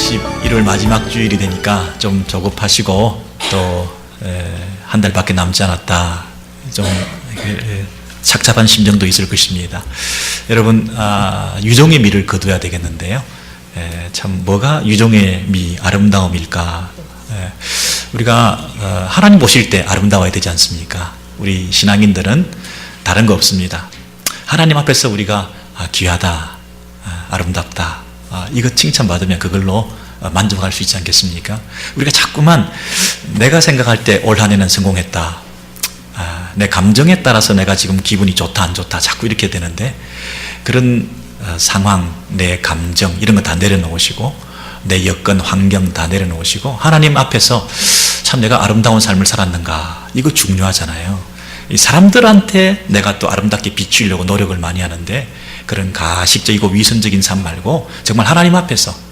11월 마지막 주일이 되니까 좀 조급하시고 또 한 달밖에 남지 않았다, 좀 착잡한 심정도 있을 것입니다. 여러분, 유종의 미를 거둬야 되겠는데요. 참 뭐가 유종의 미, 아름다움일까? 우리가 하나님 보실 때 아름다워야 되지 않습니까? 우리 신앙인들은 다른 거 없습니다. 하나님 앞에서 우리가 귀하다, 아름답다, 이거 칭찬받으면 그걸로 만족할 수 있지 않겠습니까? 우리가 자꾸만 내가 생각할 때 올 한 해는 성공했다, 내 감정에 따라서 내가 지금 기분이 좋다 안 좋다 자꾸 이렇게 되는데, 그런 상황, 내 감정 이런 거 다 내려놓으시고 내 여건, 환경 다 내려놓으시고 하나님 앞에서 참 내가 아름다운 삶을 살았는가, 이거 중요하잖아요. 이 사람들한테 내가 또 아름답게 비추려고 노력을 많이 하는데, 그런 가식적이고 위선적인 삶 말고 정말 하나님 앞에서,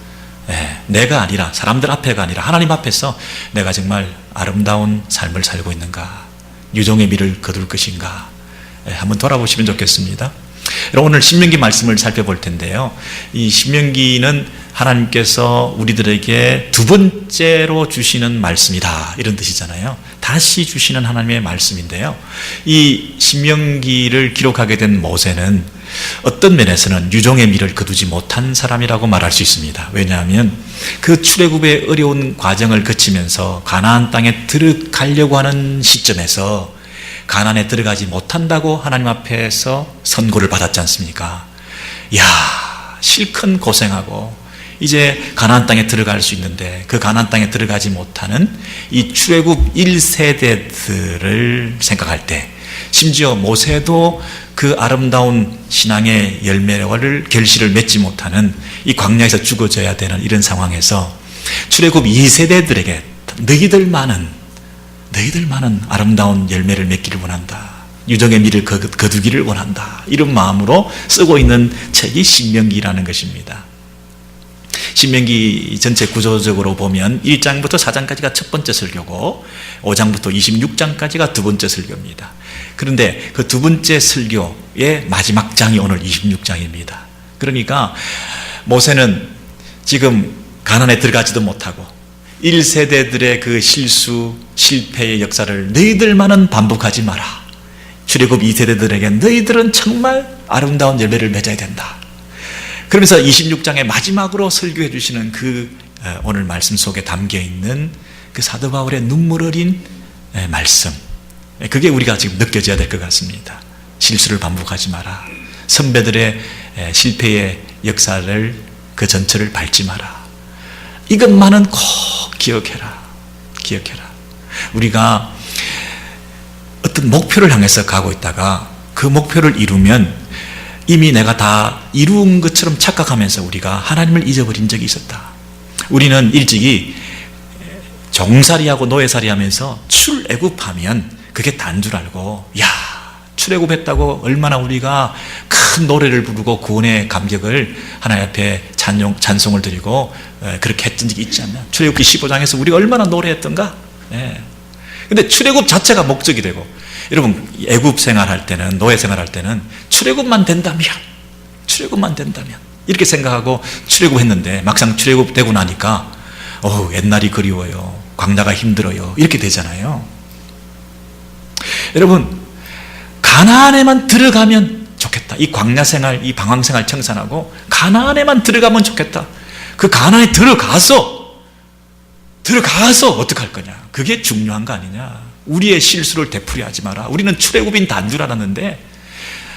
내가 아니라 사람들 앞에가 아니라 하나님 앞에서 내가 정말 아름다운 삶을 살고 있는가, 유종의 미를 거둘 것인가, 한번 돌아보시면 좋겠습니다. 오늘 신명기 말씀을 살펴볼 텐데요, 이 신명기는 하나님께서 우리들에게 두 번째로 주시는 말씀이다, 이런 뜻이잖아요. 다시 주시는 하나님의 말씀인데요, 이 신명기를 기록하게 된 모세는 어떤 면에서는 유종의 미를 거두지 못한 사람이라고 말할 수 있습니다. 왜냐하면 그 출애굽의 어려운 과정을 거치면서 가나안 땅에 들어가려고 하는 시점에서 가나안에 들어가지 못한다고 하나님 앞에서 선고를 받았지 않습니까? 야, 실컷 고생하고 이제 가나안 땅에 들어갈 수 있는데 그 가나안 땅에 들어가지 못하는 이 출애굽 1세대들을 생각할 때, 심지어 모세도 그 아름다운 신앙의 열매를 결실을 맺지 못하는 이 광야에서 죽어져야 되는 이런 상황에서 출애굽 2세대들에게 너희들만은 아름다운 열매를 맺기를 원한다, 유종의 미를 거두기를 원한다, 이런 마음으로 쓰고 있는 책이 신명기라는 것입니다. 신명기 전체 구조적으로 보면 1장부터 4장까지가 첫 번째 설교고 5장부터 26장까지가 두 번째 설교입니다. 그런데 그 두 번째 설교의 마지막 장이 오늘 26장입니다. 그러니까 모세는 지금 가나안에 들어가지도 못하고 1세대들의 그 실수, 실패의 역사를 너희들만은 반복하지 마라, 출애굽 2세대들에게 너희들은 정말 아름다운 열매를 맺어야 된다. 그러면서 26장의 마지막으로 설교해 주시는 그 오늘 말씀 속에 담겨있는 그 사도 바울의 눈물 어린 말씀, 그게 우리가 지금 느껴져야 될 것 같습니다. 실수를 반복하지 마라, 선배들의 실패의 역사를, 그 전철을 밟지 마라, 이것만은 꼭 기억해라. 우리가 어떤 목표를 향해서 가고 있다가 그 목표를 이루면 이미 내가 다 이룬 것처럼 착각하면서 우리가 하나님을 잊어버린 적이 있었다. 우리는 일찍이 종살이하고 노예살이 하면서 출애굽하면 그게 다인 줄 알고, 야, 출애굽했다고 얼마나 우리가 큰 노래를 부르고 구원의 감격을 하나님 앞에 찬송을 드리고 그렇게 했던 적이 있지 않나. 출애굽기 15장에서 우리가 얼마나 노래했던가. 근데 출애굽 자체가 목적이 되고, 여러분 애굽 생활할 때는, 노예 생활할 때는 출애굽만 된다면 이렇게 생각하고 출애굽했는데, 막상 출애굽되고 나니까 옛날이 그리워요, 광야가 힘들어요, 이렇게 되잖아요. 여러분, 가나안에만 들어가면 좋겠다, 이 광야 생활, 이 방황 생활 청산하고 가나안에만 들어가면 좋겠다. 그 가나안에 들어가서 어떡할 거냐, 그게 중요한 거 아니냐. 우리의 실수를 되풀이하지 마라. 우리는 출애굽인 단 줄 알았는데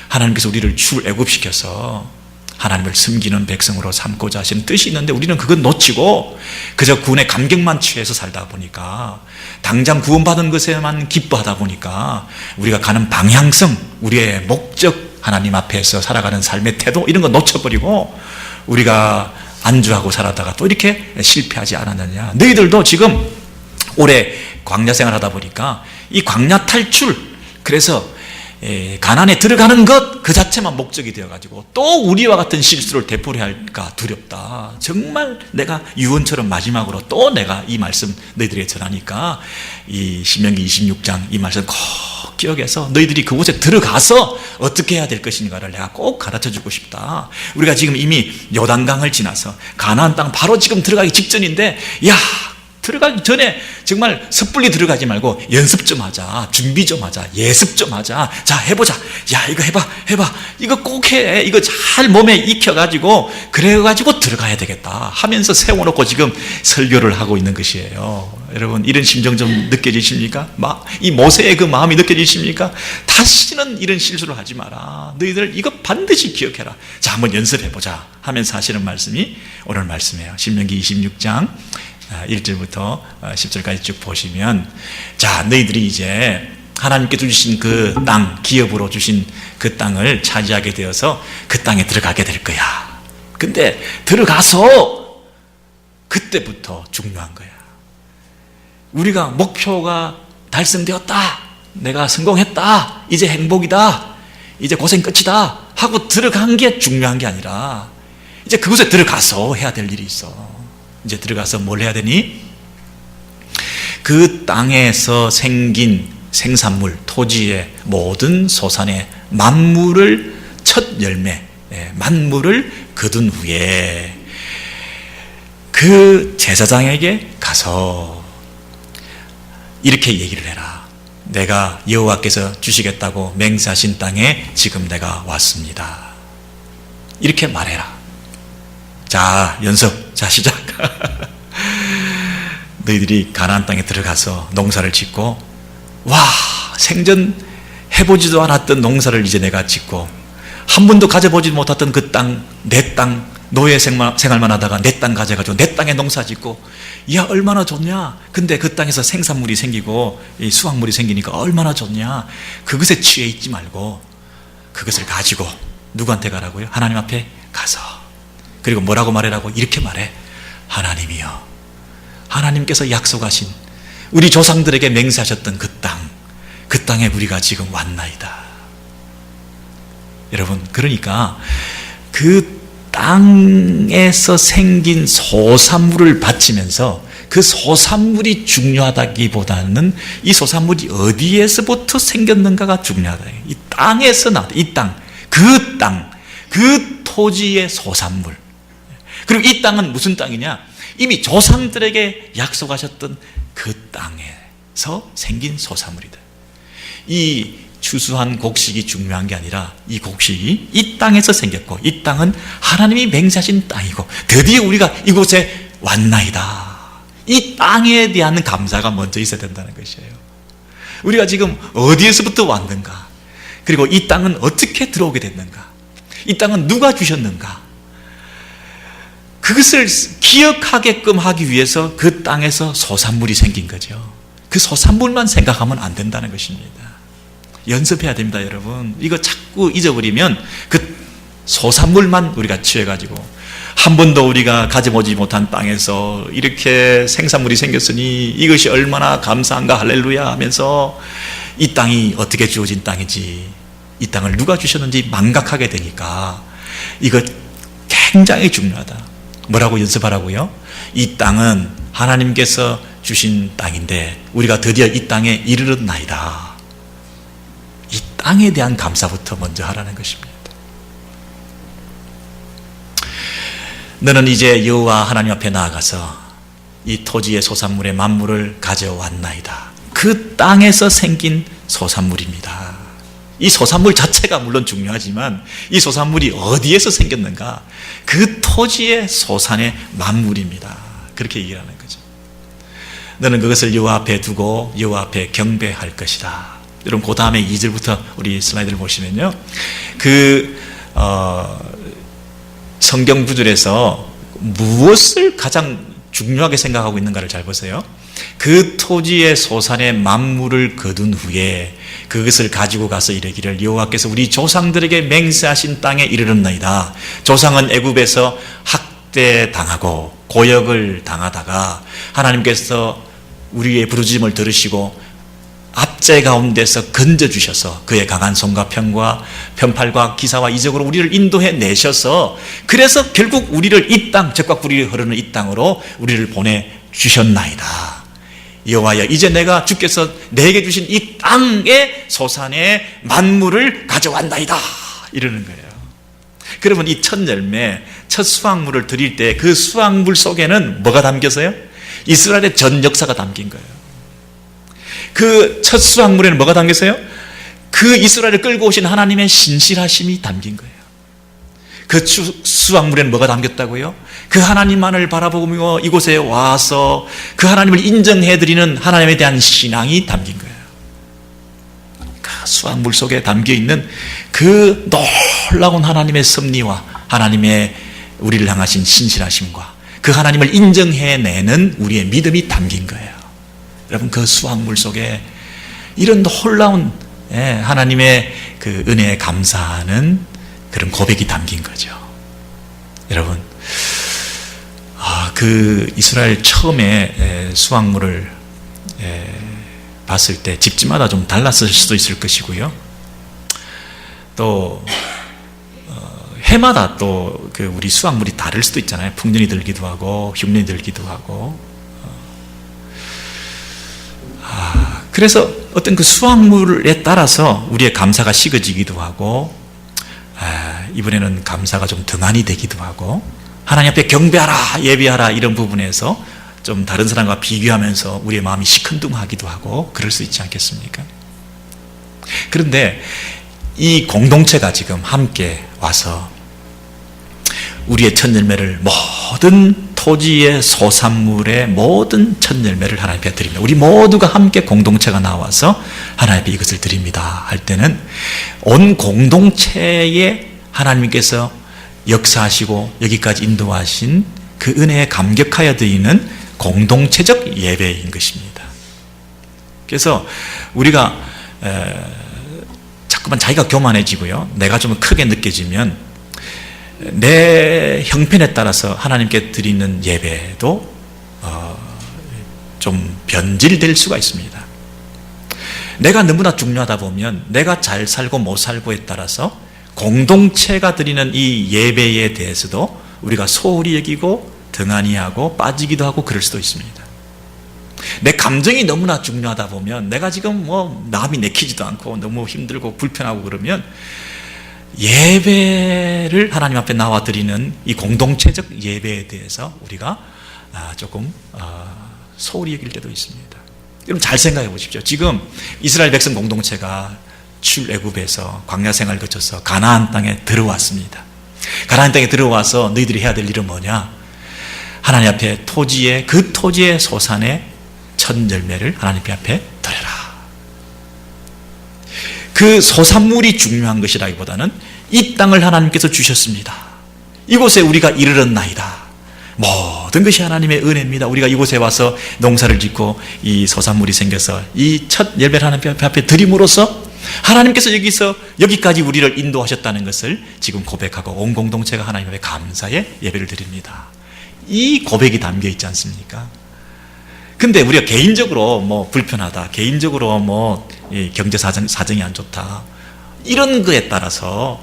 하나님께서 우리를 출애굽시켜서 하나님을 섬기는 백성으로 삼고자 하시는 뜻이 있는데, 우리는 그건 놓치고 그저 구원의 감격만 취해서 살다 보니까, 당장 구원받은 것에만 기뻐하다 보니까 우리가 가는 방향성, 우리의 목적, 하나님 앞에서 살아가는 삶의 태도, 이런 거 놓쳐버리고 우리가 안주하고 살았다가 또 이렇게 실패하지 않았느냐. 너희들도 지금 올해 광야 생활하다 보니까 이 광야 탈출, 그래서 가나안에 들어가는 것 그 자체만 목적이 되어가지고 또 우리와 같은 실수를 되풀이할까 두렵다. 정말 내가 유언처럼 마지막으로 또 내가 이 말씀 너희들에게 전하니까 이 신명기 26장 이 말씀 꼭 기억해서 너희들이 그곳에 들어가서 어떻게 해야 될 것인가를 내가 꼭 가르쳐주고 싶다. 우리가 지금 이미 요단강을 지나서 가나안 땅 바로 지금 들어가기 직전인데, 야, 들어가기 전에 정말 섣불리 들어가지 말고 연습 좀 하자, 준비 좀 하자, 예습 좀 하자. 자, 해보자. 야, 이거 해봐. 이거 꼭 해. 이거 잘 몸에 익혀가지고 그래가지고 들어가야 되겠다 하면서 세워놓고 지금 설교를 하고 있는 것이에요. 여러분, 이런 심정 좀 느껴지십니까? 이 모세의 그 마음이 느껴지십니까? 다시는 이런 실수를 하지 마라. 너희들 이거 반드시 기억해라. 자, 한번 연습해보자 하면서 하시는 말씀이 오늘 말씀이에요. 신명기 26장 1절부터 10절까지 쭉 보시면, 자, 너희들이 이제 하나님께서 주신 그 땅, 기업으로 주신 그 땅을 차지하게 되어서 그 땅에 들어가게 될 거야. 근데 들어가서 그때부터 중요한 거야. 우리가 목표가 달성되었다, 내가 성공했다, 이제 행복이다, 이제 고생 끝이다 하고 들어간 게 중요한 게 아니라 이제 그곳에 들어가서 해야 될 일이 있어. 이제 들어가서 뭘 해야 되니? 그 땅에서 생긴 생산물, 토지의 모든 소산의 만물을, 첫 열매, 만물을 거둔 후에 그 제사장에게 가서 이렇게 얘기를 해라. 내가 여호와께서 주시겠다고 맹세하신 땅에 지금 내가 왔습니다. 이렇게 말해라. 자, 연습. 자, 시작. 너희들이 가나안 땅에 들어가서 농사를 짓고, 와, 생전 해보지도 않았던 농사를 이제 내가 짓고, 한 번도 가져보지 못했던 그 땅, 내 땅, 노예 생활만 하다가 내 땅 가져가지고 내 땅에 농사 짓고, 야, 얼마나 좋냐. 근데 그 땅에서 생산물이 생기고 이 수확물이 생기니까 얼마나 좋냐. 그것에 취해 있지 말고 그것을 가지고 누구한테 가라고요? 하나님 앞에 가서. 그리고 뭐라고 말하라고? 이렇게 말해. 하나님이여, 하나님께서 약속하신 우리 조상들에게 맹세하셨던 그 땅, 그 땅에 우리가 지금 왔나이다. 여러분, 그러니까 그 땅에서 생긴 소산물을 바치면서 그 소산물이 중요하다기보다는 이 소산물이 어디에서부터 생겼는가가 중요하다. 이 땅에서 나왔다. 이 땅, 그 토지의 소산물. 그리고 이 땅은 무슨 땅이냐? 이미 조상들에게 약속하셨던 그 땅에서 생긴 소산물이다. 이 추수한 곡식이 중요한 게 아니라 이 곡식이 이 땅에서 생겼고, 이 땅은 하나님이 맹세하신 땅이고 드디어 우리가 이곳에 왔나이다. 이 땅에 대한 감사가 먼저 있어야 된다는 것이에요. 우리가 지금 어디에서부터 왔는가, 그리고 이 땅은 어떻게 들어오게 됐는가, 이 땅은 누가 주셨는가, 그것을 기억하게끔 하기 위해서 그 땅에서 소산물이 생긴 거죠. 그 소산물만 생각하면 안 된다는 것입니다. 연습해야 됩니다, 여러분. 이거 자꾸 잊어버리면 그 소산물만 우리가 취해가지고, 한 번도 우리가 가져보지 못한 땅에서 이렇게 생산물이 생겼으니 이것이 얼마나 감사한가, 할렐루야 하면서 이 땅이 어떻게 주어진 땅이지, 이 땅을 누가 주셨는지 망각하게 되니까 이거 굉장히 중요하다. 뭐라고 연습하라고요? 이 땅은 하나님께서 주신 땅인데 우리가 드디어 이 땅에 이르렀나이다. 이 땅에 대한 감사부터 먼저 하라는 것입니다. 너는 이제 여호와 하나님 앞에 나아가서 이 토지의 소산물의 만물을 가져왔나이다. 그 땅에서 생긴 소산물입니다. 이 소산물 자체가 물론 중요하지만 이 소산물이 어디에서 생겼는가? 그 토지의 소산의 만물입니다. 그렇게 얘기를 하는 거죠. 너는 그것을 여호와 앞에 두고 여호와 앞에 경배할 것이다. 여러분, 그 다음에 2절부터 우리 슬라이드를 보시면요, 성경 구절에서 무엇을 가장 중요하게 생각하고 있는가를 잘 보세요. 그 토지의 소산의 만물을 거둔 후에 그것을 가지고 가서 이르기를 여호와께서 우리 조상들에게 맹세하신 땅에 이르렀나이다. 조상은 애굽에서 학대당하고 고역을 당하다가 하나님께서 우리의 부르짖음을 들으시고 압제 가운데서 건져주셔서 그의 강한 손과 편팔과 기사와 이적으로 우리를 인도해 내셔서, 그래서 결국 우리를 이 땅, 적과 꿀이 흐르는 이 땅으로 우리를 보내주셨나이다. 여호와여, 이제 내가 주께서 내게 주신 이 땅의 소산의 만물을 가져왔나이다, 이러는 거예요. 그러면 이 첫 열매, 첫 수확물을 드릴 때 그 수확물 속에는 뭐가 담겨서요? 이스라엘의 전 역사가 담긴 거예요. 그 첫 수확물에는 뭐가 담겼어요? 그 이스라엘을 끌고 오신 하나님의 신실하심이 담긴 거예요. 그 수확물에는 뭐가 담겼다고요? 그 하나님만을 바라보며 이곳에 와서 그 하나님을 인정해드리는 하나님에 대한 신앙이 담긴 거예요. 그 수확물 속에 담겨있는 그 놀라운 하나님의 섭리와 하나님의 우리를 향하신 신실하심과 그 하나님을 인정해내는 우리의 믿음이 담긴 거예요. 여러분, 그 수확물 속에 이런 놀라운 하나님의 그 은혜에 감사하는 그런 고백이 담긴 거죠. 여러분, 그 이스라엘 처음에 수확물을 봤을 때 집집마다 좀 달랐을 수도 있을 것이고요. 또 해마다 또 그 우리 수확물이 다를 수도 있잖아요. 풍년이 들기도 하고 흉년이 들기도 하고. 그래서 어떤 그 수확물에 따라서 우리의 감사가 식어지기도 하고, 이번에는 감사가 좀 등한이 되기도 하고, 하나님 앞에 경배하라, 예배하라, 이런 부분에서 좀 다른 사람과 비교하면서 우리의 마음이 시큰둥하기도 하고 그럴 수 있지 않겠습니까? 그런데 이 공동체가 지금 함께 와서 우리의 첫 열매를, 모든 토지의 소산물의 모든 첫 열매를 하나님 앞에 드립니다. 우리 모두가 함께 공동체가 나와서 하나님 앞에 이것을 드립니다 할 때는 온 공동체에 하나님께서 역사하시고 여기까지 인도하신 그 은혜에 감격하여 드리는 공동체적 예배인 것입니다. 그래서 우리가 자꾸만 자기가 교만해지고요, 내가 좀 크게 느껴지면 내 형편에 따라서 하나님께 드리는 예배도 좀 변질될 수가 있습니다. 내가 너무나 중요하다 보면 내가 잘 살고 못 살고에 따라서 공동체가 드리는 이 예배에 대해서도 우리가 소홀히 여기고 등한히 하고 빠지기도 하고 그럴 수도 있습니다. 내 감정이 너무나 중요하다 보면 내가 지금 마음이 내키지도 않고 너무 힘들고 불편하고 그러면 예배를 하나님 앞에 나와 드리는 이 공동체적 예배에 대해서 우리가 조금 소홀히 여길 때도 있습니다. 여러분, 잘 생각해 보십시오. 지금 이스라엘 백성 공동체가 출애굽에서 광야 생활을 거쳐서 가나안 땅에 들어왔습니다. 가나안 땅에 들어와서 너희들이 해야 될 일은 뭐냐? 하나님 앞에 그 토지의 소산의 첫 열매를 하나님 앞에 드려라. 그 소산물이 중요한 것이라기보다는 이 땅을 하나님께서 주셨습니다. 이곳에 우리가 이르렀나이다. 모든 것이 하나님의 은혜입니다. 우리가 이곳에 와서 농사를 짓고 이 소산물이 생겨서 이 첫 열매를 하나님 앞에 드림으로써 하나님께서 여기까지 우리를 인도하셨다는 것을 지금 고백하고 온 공동체가 하나님 앞에 감사의 예배를 드립니다. 이 고백이 담겨 있지 않습니까? 근데 우리가 개인적으로 불편하다, 개인적으로 경제 사정이 안 좋다, 이런 거에 따라서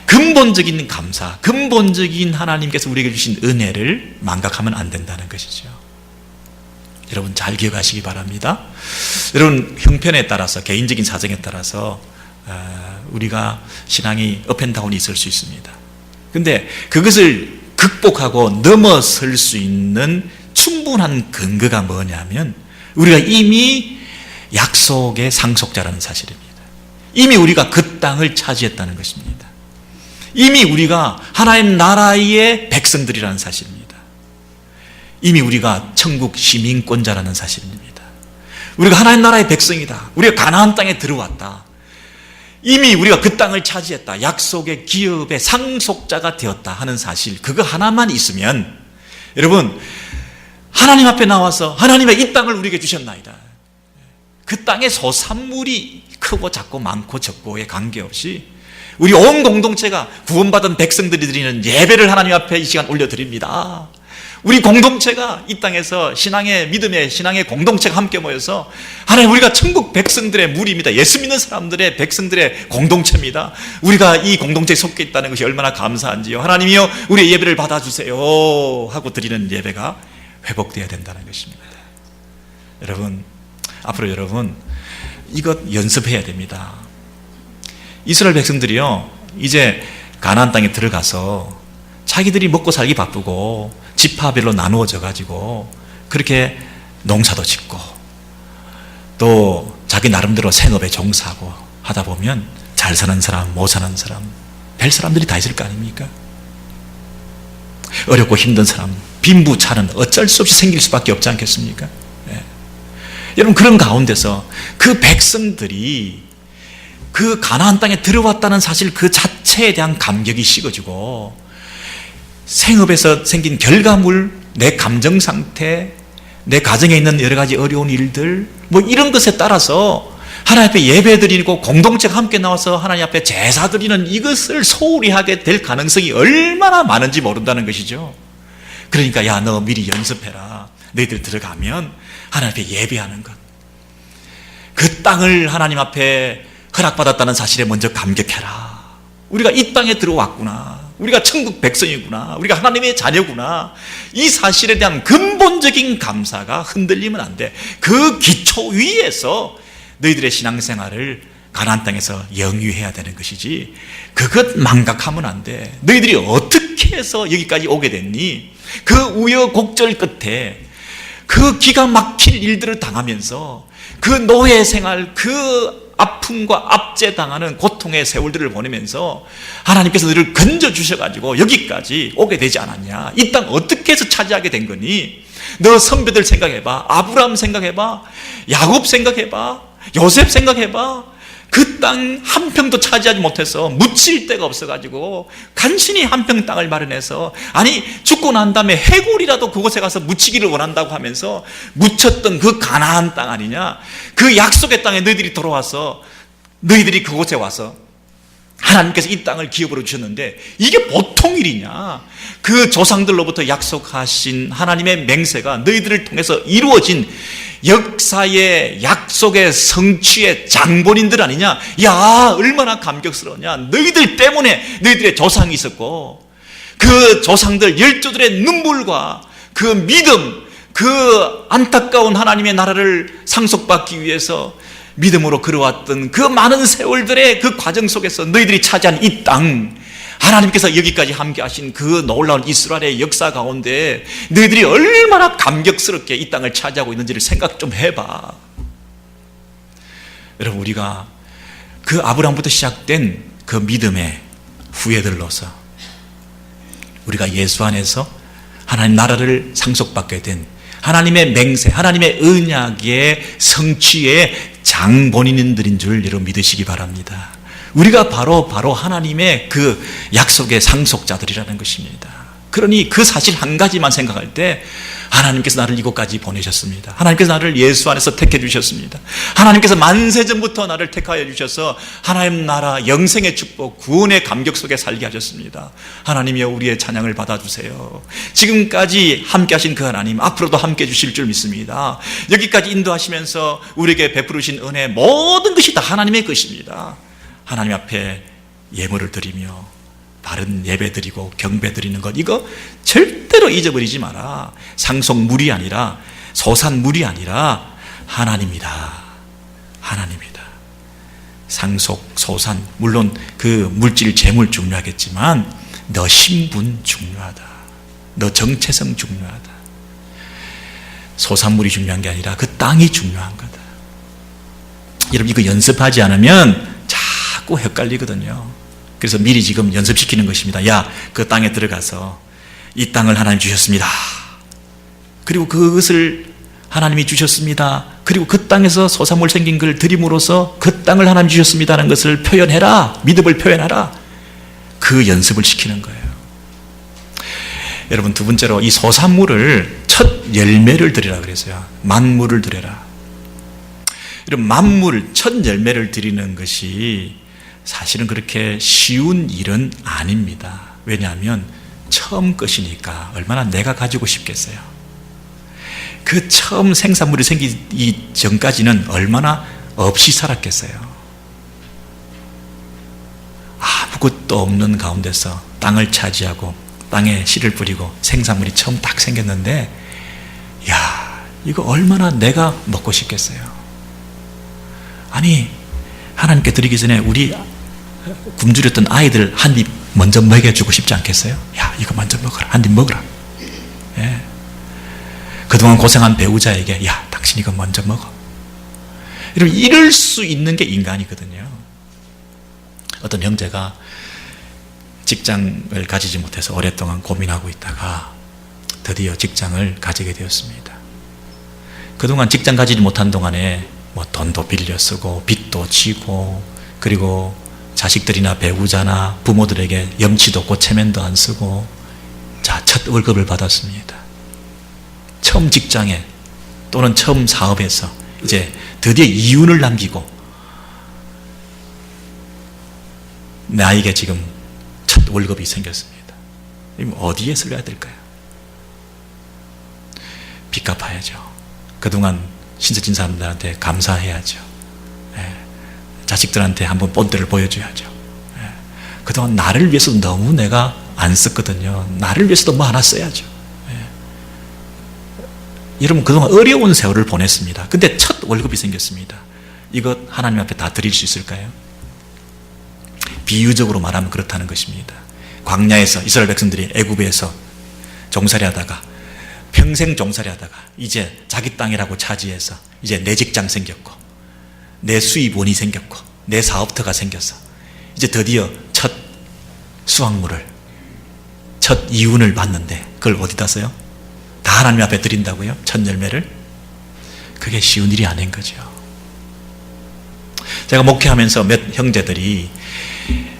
근본적인 감사, 근본적인 하나님께서 우리에게 주신 은혜를 망각하면 안 된다는 것이죠. 여러분, 잘 기억하시기 바랍니다. 여러분, 형편에 따라서, 개인적인 사정에 따라서 우리가 신앙이 업앤다운이 있을 수 있습니다. 근데 그것을 극복하고 넘어설 수 있는 충분한 근거가 뭐냐면 우리가 이미 약속의 상속자라는 사실입니다. 이미 우리가 그 땅을 차지했다는 것입니다. 이미 우리가 하나님 나라의 백성들이라는 사실입니다. 이미 우리가 천국 시민권자라는 사실입니다. 우리가 하나님 나라의 백성이다. 우리가 가나안 땅에 들어왔다. 이미 우리가 그 땅을 차지했다. 약속의 기업의 상속자가 되었다 하는 사실, 그거 하나만 있으면 여러분, 하나님 앞에 나와서 하나님의 이 땅을 우리에게 주셨나이다. 그 땅의 소산물이 크고 작고 많고 적고에 관계없이 우리 온 공동체가 구원받은 백성들이 드리는 예배를 하나님 앞에 이 시간 올려드립니다. 우리 공동체가 이 땅에서 신앙의 믿음의 신앙의 공동체가 함께 모여서 하나님, 우리가 천국 백성들의 무리입니다. 예수 믿는 사람들의 백성들의 공동체입니다. 우리가 이 공동체에 속해 있다는 것이 얼마나 감사한지요. 하나님이여, 우리의 예배를 받아주세요 하고 드리는 예배가 회복되어야 된다는 것입니다. 여러분, 앞으로 여러분 이것 연습해야 됩니다. 이스라엘 백성들이요, 이제 가나안 땅에 들어가서 자기들이 먹고 살기 바쁘고 지파별로 나누어져 가지고 그렇게 농사도 짓고 또 자기 나름대로 생업에 종사하고 하다 보면 잘 사는 사람, 못 사는 사람, 별 사람들이 다 있을 거 아닙니까? 어렵고 힘든 사람, 빈부차는 어쩔 수 없이 생길 수밖에 없지 않겠습니까? 네. 여러분, 그런 가운데서 그 백성들이 그 가나안 땅에 들어왔다는 사실 그 자체에 대한 감격이 식어지고 생업에서 생긴 결과물, 내 감정 상태, 내 가정에 있는 여러 가지 어려운 일들, 뭐 이런 것에 따라서 하나님 앞에 예배 드리고 공동체가 함께 나와서 하나님 앞에 제사 드리는 이것을 소홀히 하게 될 가능성이 얼마나 많은지 모른다는 것이죠. 그러니까 야, 너 미리 연습해라. 너희들 들어가면 하나님 앞에 예배하는 것, 그 땅을 하나님 앞에 허락받았다는 사실에 먼저 감격해라. 우리가 이 땅에 들어왔구나, 우리가 천국 백성이구나, 우리가 하나님의 자녀구나, 이 사실에 대한 근본적인 감사가 흔들리면 안 돼. 그 기초 위에서 너희들의 신앙생활을 가나안 땅에서 영위해야 되는 것이지, 그것 망각하면 안 돼. 너희들이 어떻게 해서 여기까지 오게 됐니? 그 우여곡절 끝에 그 기가 막힐 일들을 당하면서 그 노예 생활, 그 아픔과 압제당하는 고통의 세월들을 보내면서 하나님께서 너를 건져주셔가지고 여기까지 오게 되지 않았냐? 이 땅 어떻게 해서 차지하게 된 거니? 너 선배들 생각해봐. 아브라함 생각해봐. 야곱 생각해봐. 요셉 생각해봐. 그 땅 한 평도 차지하지 못해서 묻힐 데가 없어가지고 간신히 한 평 땅을 마련해서, 아니 죽고 난 다음에 해골이라도 그곳에 가서 묻히기를 원한다고 하면서 묻혔던 그 가나안 땅 아니냐? 그 약속의 땅에 너희들이 돌아와서 너희들이 그곳에 와서 하나님께서 이 땅을 기업으로 주셨는데 이게 보통 일이냐? 그 조상들로부터 약속하신 하나님의 맹세가 너희들을 통해서 이루어진 역사의 약속의 성취의 장본인들 아니냐? 야, 얼마나 감격스러우냐? 너희들 때문에 너희들의 조상이 있었고 그 조상들 열조들의 눈물과 그 믿음, 그 안타까운 하나님의 나라를 상속받기 위해서 믿음으로 걸어왔던 그 많은 세월들의 그 과정 속에서 너희들이 차지한 이 땅, 하나님께서 여기까지 함께 하신 그 놀라운 이스라엘의 역사 가운데 너희들이 얼마나 감격스럽게 이 땅을 차지하고 있는지를 생각 좀 해봐. 여러분, 우리가 그 아브라함부터 시작된 그 믿음의 후예들로서 우리가 예수 안에서 하나님 나라를 상속받게 된 하나님의 맹세, 하나님의 언약의 성취의 장본인들인 줄 여러분 믿으시기 바랍니다. 우리가 바로 하나님의 그 약속의 상속자들이라는 것입니다. 그러니 그 사실 한 가지만 생각할 때 하나님께서 나를 이곳까지 보내셨습니다. 하나님께서 나를 예수 안에서 택해 주셨습니다. 하나님께서 만세전부터 나를 택하여 주셔서 하나님 나라 영생의 축복, 구원의 감격 속에 살게 하셨습니다. 하나님이여, 우리의 찬양을 받아주세요. 지금까지 함께 하신 그 하나님 앞으로도 함께 주실 줄 믿습니다. 여기까지 인도하시면서 우리에게 베푸르신 은혜, 모든 것이 다 하나님의 것입니다. 하나님 앞에 예물을 드리며 바른 예배 드리고 경배 드리는 것, 이거 절대로 잊어버리지 마라. 상속물이 아니라, 소산물이 아니라 하나님이다. 하나님이다. 상속, 소산, 물론 그 물질, 재물 중요하겠지만 너 신분 중요하다. 너 정체성 중요하다. 소산물이 중요한 게 아니라 그 땅이 중요한 거다. 여러분, 이거 연습하지 않으면 자꾸 헷갈리거든요. 그래서 미리 지금 연습시키는 것입니다. 야, 그 땅에 들어가서 이 땅을 하나님 주셨습니다. 그리고 그것을 하나님이 주셨습니다. 그리고 그 땅에서 소산물 생긴 걸 드림으로써 그 땅을 하나님 주셨습니다라는 것을 표현해라. 믿음을 표현하라. 그 연습을 시키는 거예요. 여러분, 두 번째로 이 소산물을 첫 열매를 드리라 그랬어요. 만물을 드려라. 이런 만물, 첫 열매를 드리는 것이 사실은 그렇게 쉬운 일은 아닙니다. 왜냐하면 처음 것이니까 얼마나 내가 가지고 싶겠어요. 그 처음 생산물이 생기기 전까지는 얼마나 없이 살았겠어요. 아무것도 없는 가운데서 땅을 차지하고 땅에 씨를 뿌리고 생산물이 처음 딱 생겼는데, 야, 이거 얼마나 내가 먹고 싶겠어요. 아니, 하나님께 드리기 전에 우리 굶주렸던 아이들 한 입 먼저 먹여주고 싶지 않겠어요? 야, 이거 먼저 먹어라. 한 입 먹어라. 예. 그동안 고생한 배우자에게, 야, 당신 이거 먼저 먹어. 여러분, 이럴 수 있는 게 인간이거든요. 어떤 형제가 직장을 가지지 못해서 오랫동안 고민하고 있다가 드디어 직장을 가지게 되었습니다. 그동안 직장 가지지 못한 동안에 뭐 돈도 빌려 쓰고 빚도 지고, 그리고 자식들이나 배우자나 부모들에게 염치도 없고 체면도 안 쓰고, 자, 첫 월급을 받았습니다. 처음 직장에 또는 처음 사업에서 이제 드디어 이윤을 남기고 나에게 지금 첫 월급이 생겼습니다. 어디에 써야 될까요? 빚 갚아야죠. 그동안 신세진 사람들한테 감사해야죠. 예. 자식들한테 한번 본때를 보여줘야죠. 예. 그동안 나를 위해서도 너무 내가 안 썼거든요. 나를 위해서도 뭐 하나 써야죠. 예. 여러분, 그동안 어려운 세월을 보냈습니다. 근데 첫 월급이 생겼습니다. 이것 하나님 앞에 다 드릴 수 있을까요? 비유적으로 말하면 그렇다는 것입니다. 광야에서 이스라엘 백성들이 애굽에서 종살이 하다가 평생 종살이 하다가 이제 자기 땅이라고 차지해서 이제 내 직장 생겼고 내 수입원이 생겼고 내 사업터가 생겨서 이제 드디어 첫 수확물을, 첫 이윤을 받는데 그걸 어디다 써요? 다 하나님 앞에 드린다고요? 첫 열매를? 그게 쉬운 일이 아닌 거죠. 제가 목회하면서 몇 형제들이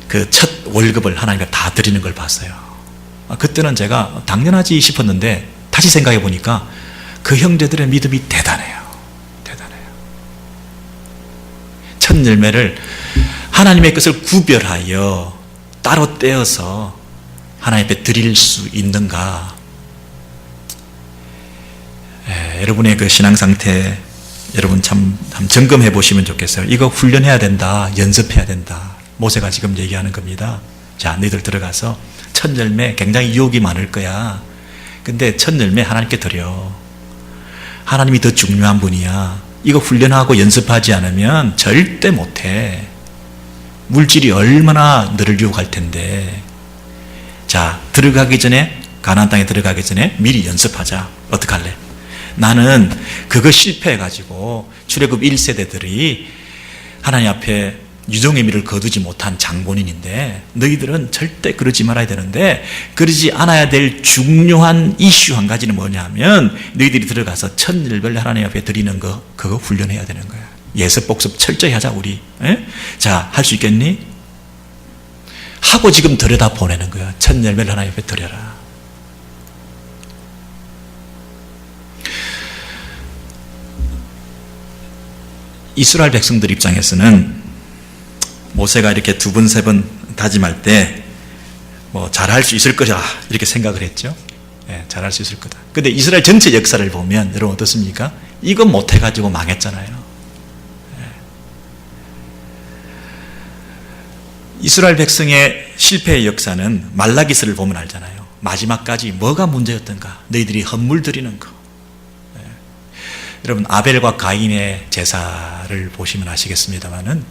그 첫 월급을 하나님께 다 드리는 걸 봤어요. 그때는 제가 당연하지 싶었는데 다시 생각해 보니까 그 형제들의 믿음이 대단해요. 대단해요. 첫 열매를 하나님의 것을 구별하여 따로 떼어서 하나님 앞에 드릴 수 있는가? 여러분의 그 신앙 상태, 여러분 참 점검해 보시면 좋겠어요. 이거 훈련해야 된다, 연습해야 된다. 모세가 지금 얘기하는 겁니다. 자, 너희들 들어가서 첫 열매 굉장히 유혹이 많을 거야. 근데 첫 열매 하나님께 드려. 하나님이 더 중요한 분이야. 이거 훈련하고 연습하지 않으면 절대 못해. 물질이 얼마나 너를 유혹할 텐데. 자, 들어가기 전에, 가나안 땅에 들어가기 전에 미리 연습하자. 어떻게 할래? 나는 그거 실패해가지고 출애굽 1세대들이 하나님 앞에 유종의 미를 거두지 못한 장본인인데 너희들은 절대 그러지 말아야 되는데, 그러지 않아야 될 중요한 이슈 한 가지는 뭐냐면 너희들이 들어가서 첫 열매를 하나님 앞에 드리는 거, 그거 훈련해야 되는 거야. 예습 복습 철저히 하자 우리. 에? 자, 할 수 있겠니? 하고 지금 들여다 보내는 거야. 첫 열매를 하나님 앞에 드려라. 이스라엘 백성들 입장에서는 모세가 이렇게 두 번, 세 번 다짐할 때 뭐 잘할 수 있을 거다 이렇게 생각을 했죠. 예, 잘할 수 있을 거다. 근데 이스라엘 전체 역사를 보면 여러분 어떻습니까? 이거 못해가지고 망했잖아요. 예. 이스라엘 백성의 실패의 역사는 말라기스를 보면 알잖아요. 마지막까지 뭐가 문제였던가? 너희들이 헌물 드리는 거. 예. 여러분, 아벨과 가인의 제사를 보시면 아시겠습니다마는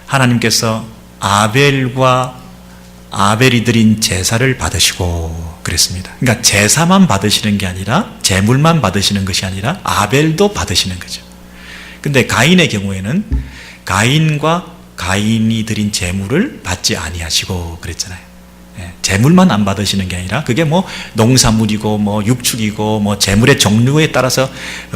하나님께서 아벨이 드린 제사를 받으시고 그랬습니다. 그러니까 제사만 받으시는 게 아니라, 제물만 받으시는 것이 아니라 아벨도 받으시는 거죠. 근데 가인의 경우에는 가인이 드린 제물을 받지 아니하시고 그랬잖아요. 제물만 안 받으시는 게 아니라 그게 뭐 농산물이고 뭐 육축이고 뭐 제물의 종류에 따라서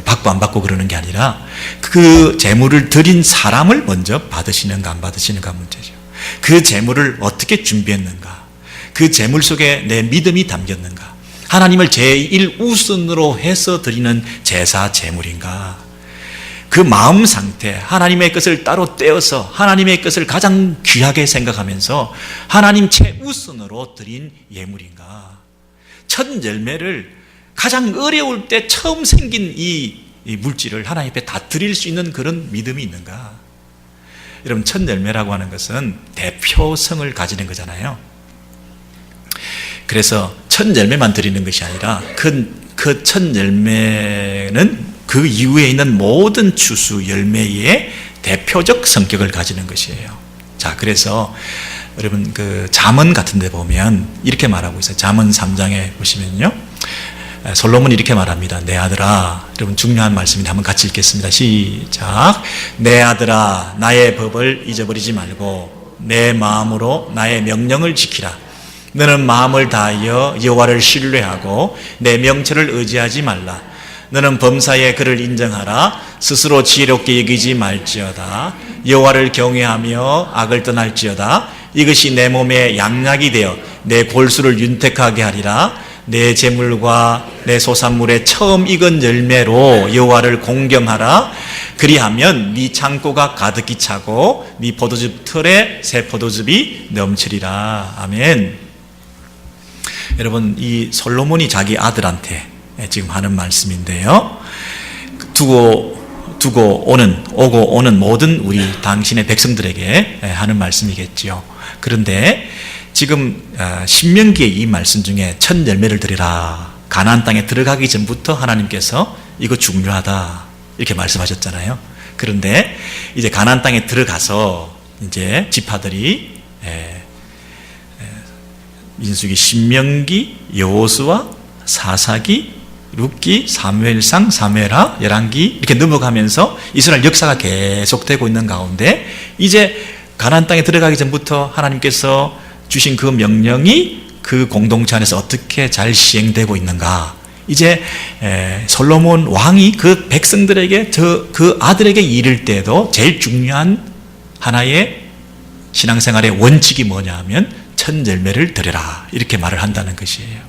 받고 안 받고 그러는 게 아니라 그 제물을 드린 사람을 먼저 받으시는가 안 받으시는가 문제죠. 그 제물을 어떻게 준비했는가, 그 제물 속에 내 믿음이 담겼는가, 하나님을 제일 우선으로 해서 드리는 제사 제물인가, 그 마음 상태, 하나님의 것을 따로 떼어서 하나님의 것을 가장 귀하게 생각하면서 하나님 최우선으로 드린 예물인가. 첫 열매를 가장 어려울 때 처음 생긴 이 물질을 하나님 앞에 다 드릴 수 있는 그런 믿음이 있는가. 여러분, 첫 열매라고 하는 것은 대표성을 가지는 거잖아요. 그래서 첫 열매만 드리는 것이 아니라 그 그 첫 열매는 그 이후에 있는 모든 추수 열매의 대표적 성격을 가지는 것이에요. 자, 그래서 여러분 그 잠언 같은 데 보면 이렇게 말하고 있어요. 잠언 3장에 보시면요, 솔로몬이 이렇게 말합니다. 내 아들아, 여러분 중요한 말씀인데 한번 같이 읽겠습니다. 시작. 내 아들아, 나의 법을 잊어버리지 말고 내 마음으로 나의 명령을 지키라. 너는 마음을 다하여 여호와를 신뢰하고 내 명철을 의지하지 말라. 너는 범사에 그를 인정하라. 스스로 지혜롭게 여기지 말지어다. 여호와를 경외하며 악을 떠날지어다. 이것이 내 몸에 양약이 되어 내 골수를 윤택하게 하리라. 내 재물과 내 소산물의 처음 익은 열매로 여호와를 공경하라. 그리하면 네 창고가 가득히 차고 네 포도즙 틀에 새 포도즙이 넘치리라. 아멘. 여러분, 이 솔로몬이 자기 아들한테 지금 하는 말씀인데요, 오고 오는 모든 우리 당신의 백성들에게 하는 말씀이겠지요. 그런데 지금 신명기의 이 말씀 중에 첫 열매를 드리라, 가나안 땅에 들어가기 전부터 하나님께서 이거 중요하다 이렇게 말씀하셨잖아요. 그런데 이제 가나안 땅에 들어가서 이제 지파들이 민수기, 신명기, 여호수아, 사사기, 룻기, 사무엘상, 사무엘하, 열왕기 이렇게 넘어가면서 이스라엘 역사가 계속되고 있는 가운데 이제 가나안 땅에 들어가기 전부터 하나님께서 주신 그 명령이 그 공동체 안에서 어떻게 잘 시행되고 있는가, 이제 솔로몬 왕이 그 백성들에게 그 아들에게 이를 때도 제일 중요한 하나의 신앙생활의 원칙이 뭐냐 하면 첫 열매를 드려라 이렇게 말을 한다는 것이에요.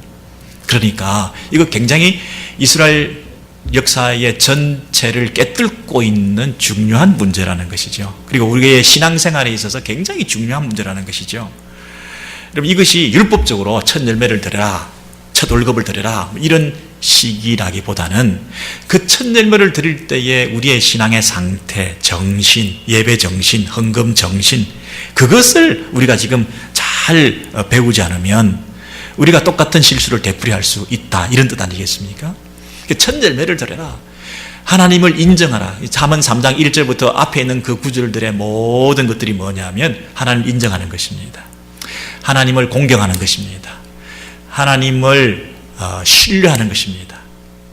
그러니까 이거 굉장히 이스라엘 역사의 전체를 깨뚫고 있는 중요한 문제라는 것이죠. 그리고 우리의 신앙생활에 있어서 굉장히 중요한 문제라는 것이죠. 여러분, 이것이 율법적으로 첫 열매를 드려라, 첫 월급을 드려라 이런 시기라기보다는 그 첫 열매를 드릴 때에 우리의 신앙의 상태, 정신, 예배 정신, 헌금 정신, 그것을 우리가 지금 잘 배우지 않으면 우리가 똑같은 실수를 되풀이할 수 있다, 이런 뜻 아니겠습니까? 첫 열매를 드려라, 하나님을 인정하라. 잠언 3장 1절부터 앞에 있는 그 구절들의 모든 것들이 뭐냐면 하나님을 인정하는 것입니다. 하나님을 공경하는 것입니다. 하나님을 신뢰하는 것입니다.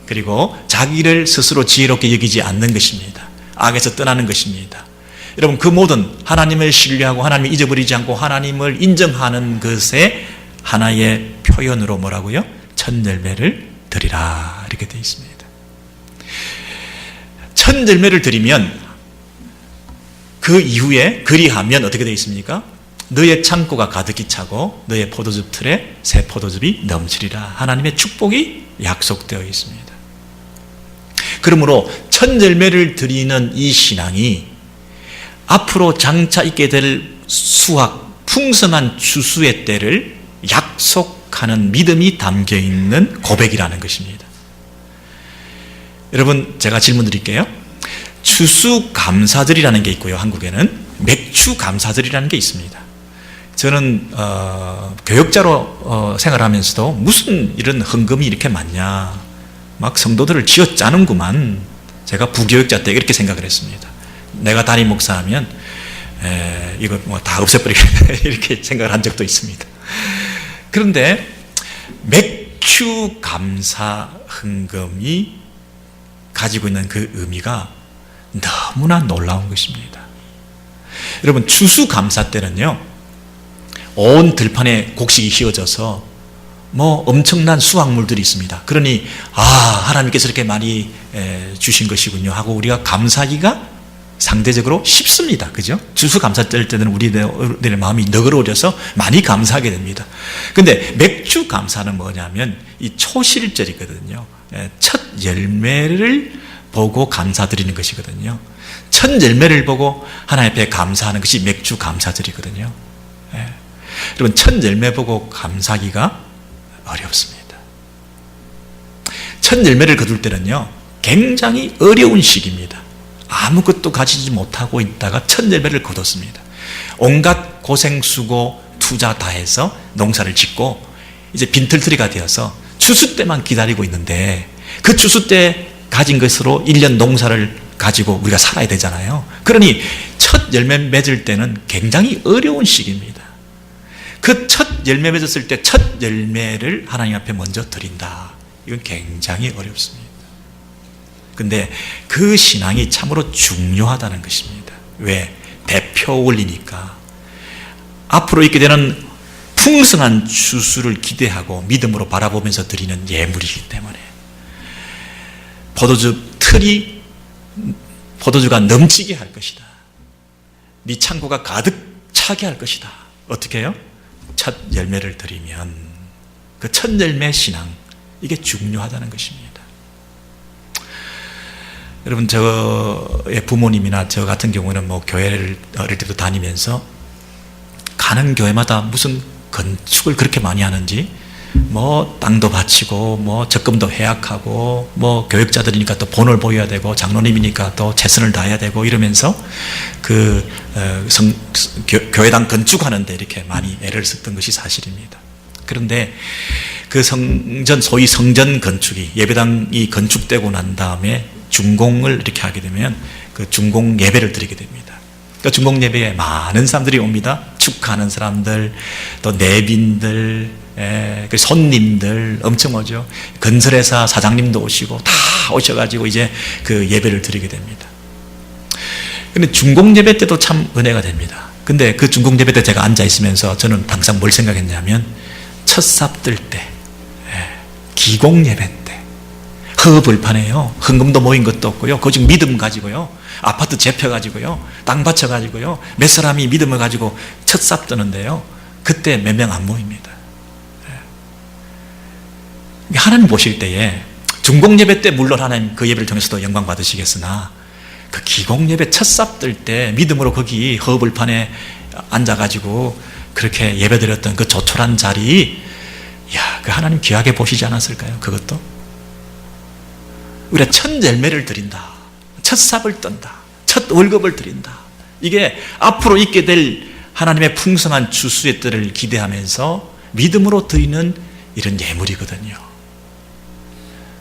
그리고 자기를 스스로 지혜롭게 여기지 않는 것입니다. 악에서 떠나는 것입니다. 여러분, 그 모든 하나님을 신뢰하고 하나님을 잊어버리지 않고 하나님을 인정하는 것의 하나의 표현으로 뭐라고요? 첫 열매를 드리라 이렇게 되어 있습니다. 첫 열매를 드리면 그 이후에 그리하면 어떻게 되어 있습니까? 너의 창고가 가득히 차고 너의 포도즙 틀에 새 포도즙이 넘치리라. 하나님의 축복이 약속되어 있습니다. 그러므로 첫 열매를 드리는 이 신앙이 앞으로 장차 있게 될 수확, 풍성한 추수의 때를 약속하는 믿음이 담겨있는 고백이라는 것입니다. 여러분, 제가 질문 드릴게요. 추수감사절이라는 게 있고요, 한국에는 맥추감사절이라는 게 있습니다. 저는 교역자로 생활하면서도 무슨 이런 헌금이 이렇게 많냐, 막 성도들을 쥐어짜는구만, 제가 부교역자 때 이렇게 생각을 했습니다. 내가 담임 목사하면 이거 뭐 다 없애버리겠다 이렇게 생각을 한 적도 있습니다. 그런데 맥추감사 헌금이 가지고 있는 그 의미가 너무나 놀라운 것입니다. 여러분, 추수감사 때는요, 온 들판에 곡식이 휘어져서 뭐 엄청난 수확물들이 있습니다. 그러니 하나님께서 이렇게 많이 주신 것이군요 하고 우리가 감사하기가 상대적으로 쉽습니다. 그죠? 추수감사 때는 우리들의 마음이 너그러워져서 많이 감사하게 됩니다. 근데 맥추감사는 뭐냐면 이 초실절이거든요. 첫 열매를 보고 감사드리는 것이거든요. 첫 열매를 보고 하나님 앞에 감사하는 것이 맥추감사절이거든요. 여러분, 첫 열매 보고 감사하기가 어렵습니다. 첫 열매를 거둘 때는요, 굉장히 어려운 시기입니다. 아무것도 가지지 못하고 있다가 첫 열매를 거뒀습니다. 온갖 고생, 수고, 투자 다 해서 농사를 짓고 이제 빈털터리가 되어서 추수 때만 기다리고 있는데 그 추수 때 가진 것으로 1년 농사를 가지고 우리가 살아야 되잖아요. 그러니 첫 열매 맺을 때는 굉장히 어려운 시기입니다. 그 첫 열매 맺었을 때 첫 열매를 하나님 앞에 먼저 드린다. 이건 굉장히 어렵습니다. 근데 그 신앙이 참으로 중요하다는 것입니다. 왜? 대표 원리니까. 앞으로 있게 되는 풍성한 추수를 기대하고 믿음으로 바라보면서 드리는 예물이기 때문에 포도주가 넘치게 할 것이다. 네 창고가 가득 차게 할 것이다. 어떻게 해요? 첫 열매를 드리면 그 첫 열매 신앙, 이게 중요하다는 것입니다. 여러분, 저의 부모님이나 저 같은 경우는 뭐 교회를 어릴 때부터 다니면서 가는 교회마다 무슨 건축을 그렇게 많이 하는지, 뭐 땅도 바치고 뭐 적금도 해약하고 뭐 교육자들이니까 또 본을 보여야 되고 장로님이니까 또 최선을 다해야 되고 이러면서 교회당 건축하는데 이렇게 많이 애를 썼던 것이 사실입니다. 그런데 그 성전, 소위 성전 건축이, 예배당이 건축되고 난 다음에 준공을 이렇게 하게 되면 그 준공 예배를 드리게 됩니다. 그 준공 예배에 많은 사람들이 옵니다. 축하하는 사람들, 또 내빈들, 그 손님들 엄청 오죠. 건설회사 사장님도 오시고 다 오셔가지고 이제 그 예배를 드리게 됩니다. 근데 준공 예배 때도 참 은혜가 됩니다. 근데 그 준공 예배 때 제가 앉아 있으면서 저는 항상 뭘 생각했냐면, 첫 삽들 때, 기공 예배 때, 허벌판에요. 헌금도 모인 것도 없고요. 거짓 믿음 가지고요. 아파트 재펴가지고요. 땅 바쳐가지고요. 몇 사람이 믿음을 가지고 첫 삽 뜨는데요. 그때 몇 명 안 모입니다. 하나님 보실 때에 준공 예배 때 물론 하나님 그 예배를 통해서도 영광 받으시겠으나, 그 기공 예배 첫 삽 뜰 때 믿음으로 거기 허벌판에 앉아가지고 그렇게 예배드렸던 그 조촐한 자리, 야, 그 하나님 귀하게 보시지 않았을까요? 그것도 우리가 첫 열매를 드린다, 첫 삽을 뜬다, 첫 월급을 드린다. 이게 앞으로 있게 될 하나님의 풍성한 추수의 때를 기대하면서 믿음으로 드리는 이런 예물이거든요.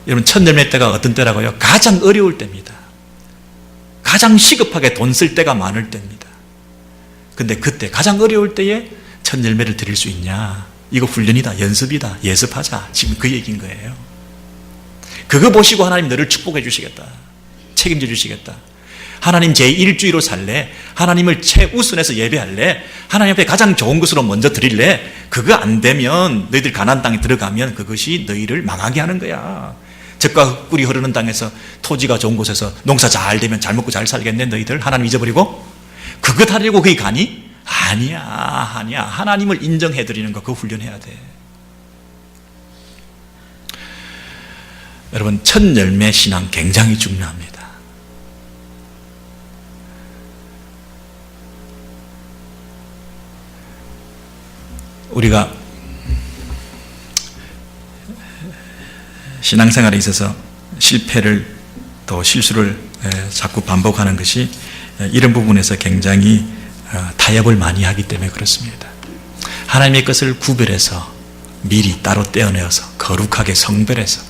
여러분, 첫 열매 때가 어떤 때라고요? 가장 어려울 때입니다. 가장 시급하게 돈 쓸 때가 많을 때입니다. 근데 그때 가장 어려울 때에 첫 열매를 드릴 수 있냐? 이거 훈련이다, 연습이다, 예습하자. 지금 그 얘기인 거예요. 그거 보시고 하나님 너를 축복해 주시겠다, 책임져 주시겠다. 하나님 제1주의로 살래? 하나님을 최우선해서 예배할래? 하나님 앞에 가장 좋은 것으로 먼저 드릴래? 그거 안 되면, 너희들 가나안 땅에 들어가면 그것이 너희를 망하게 하는 거야. 젖과 꿀이 흐르는 땅에서, 토지가 좋은 곳에서 농사 잘 되면 잘 먹고 잘 살겠네. 너희들 하나님 잊어버리고 그거 하려고 거기 가니? 아니야. 하나님을 인정해 드리는 거, 그거 훈련해야 돼. 여러분, 첫 열매 신앙 굉장히 중요합니다. 우리가 신앙생활에 있어서 실패를, 또 실수를 자꾸 반복하는 것이 이런 부분에서 굉장히 타협을 많이 하기 때문에 그렇습니다. 하나님의 것을 구별해서 미리 따로 떼어내어서 거룩하게 성별해서